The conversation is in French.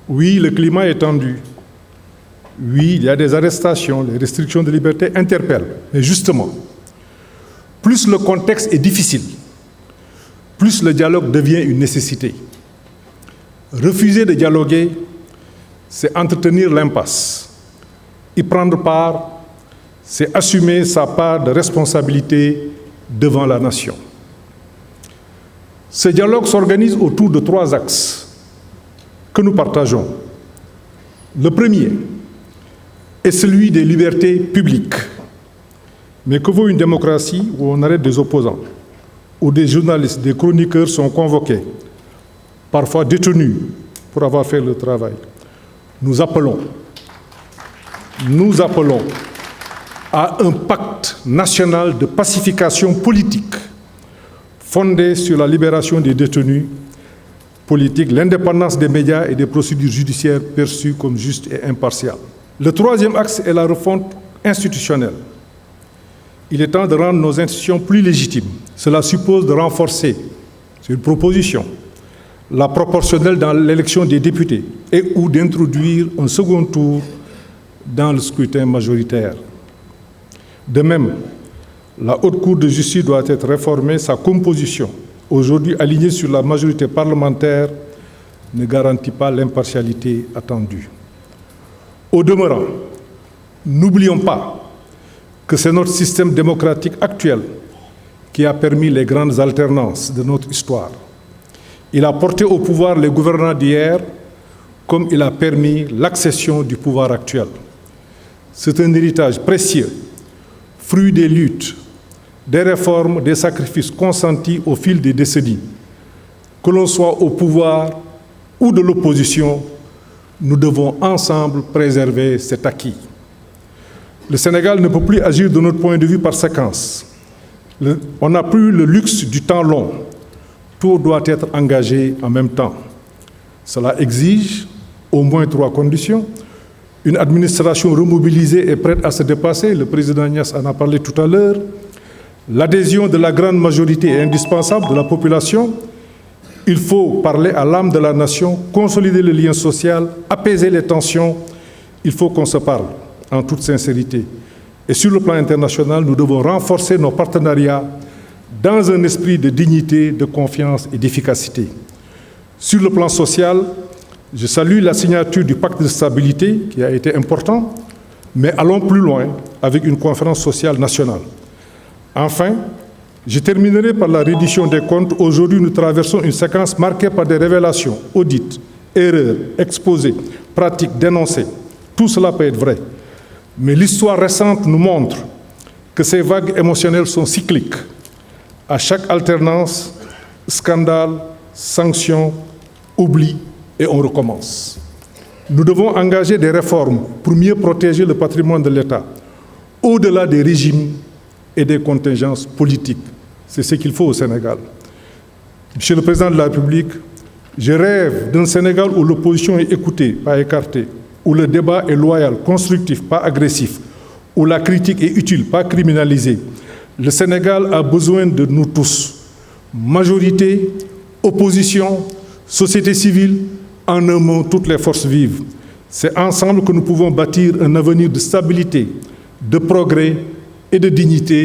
Oui, le climat est tendu. Oui, il y a des arrestations, les restrictions de liberté interpellent. Mais justement, plus le contexte est difficile, plus le dialogue devient une nécessité. Refuser de dialoguer, c'est entretenir l'impasse. Y prendre part, c'est assumer sa part de responsabilité devant la nation. Ce dialogue s'organise autour de 3 axes que nous partageons. Le premier est celui des libertés publiques. Mais que vaut une démocratie où on arrête des opposants, où des journalistes, des chroniqueurs sont convoqués, parfois détenus pour avoir fait le travail? Nous appelons à un pacte national de pacification politique fondé sur la libération des détenus politiques, l'indépendance des médias et des procédures judiciaires perçues comme justes et impartiales. Le troisième axe est la refonte institutionnelle. Il est temps de rendre nos institutions plus légitimes. Cela suppose de renforcer, c'est une proposition, la proportionnelle dans l'élection des députés et ou d'introduire un second tour dans le scrutin majoritaire. De même, la Haute Cour de justice doit être réformée. Sa composition, aujourd'hui alignée sur la majorité parlementaire, ne garantit pas l'impartialité attendue. Au demeurant, n'oublions pas que c'est notre système démocratique actuel qui a permis les grandes alternances de notre histoire. Il a porté au pouvoir les gouvernants d'hier comme il a permis l'accession du pouvoir actuel. C'est un héritage précieux, fruit des luttes, des réformes, des sacrifices consentis au fil des décennies. Que l'on soit au pouvoir ou de l'opposition, nous devons ensemble préserver cet acquis. Le Sénégal ne peut plus agir de notre point de vue par séquence. On n'a plus le luxe du temps long. Tout doit être engagé en même temps. Cela exige au moins 3 conditions. Une administration remobilisée et prête à se dépasser, le président Niasse en a parlé tout à l'heure. L'adhésion de la grande majorité est indispensable de la population. Il faut parler à l'âme de la nation, consolider le lien social, apaiser les tensions. Il faut qu'on se parle en toute sincérité. Et sur le plan international, nous devons renforcer nos partenariats dans un esprit de dignité, de confiance et d'efficacité. Sur le plan social, je salue la signature du pacte de stabilité qui a été important, mais allons plus loin avec une conférence sociale nationale. Enfin, je terminerai par la reddition des comptes. Aujourd'hui, nous traversons une séquence marquée par des révélations, audits, erreurs, exposés, pratiques, dénoncées. Tout cela peut être vrai. Mais l'histoire récente nous montre que ces vagues émotionnelles sont cycliques. À chaque alternance, scandale, sanctions, oubli, et on recommence. Nous devons engager des réformes pour mieux protéger le patrimoine de l'État, au-delà des régimes et des contingences politiques. C'est ce qu'il faut au Sénégal. Monsieur le Président de la République, je rêve d'un Sénégal où l'opposition est écoutée, pas écartée, où le débat est loyal, constructif, pas agressif, où la critique est utile, pas criminalisée. Le Sénégal a besoin de nous tous, majorité, opposition, société civile, en un mot, toutes les forces vives. C'est ensemble que nous pouvons bâtir un avenir de stabilité, de progrès et de dignité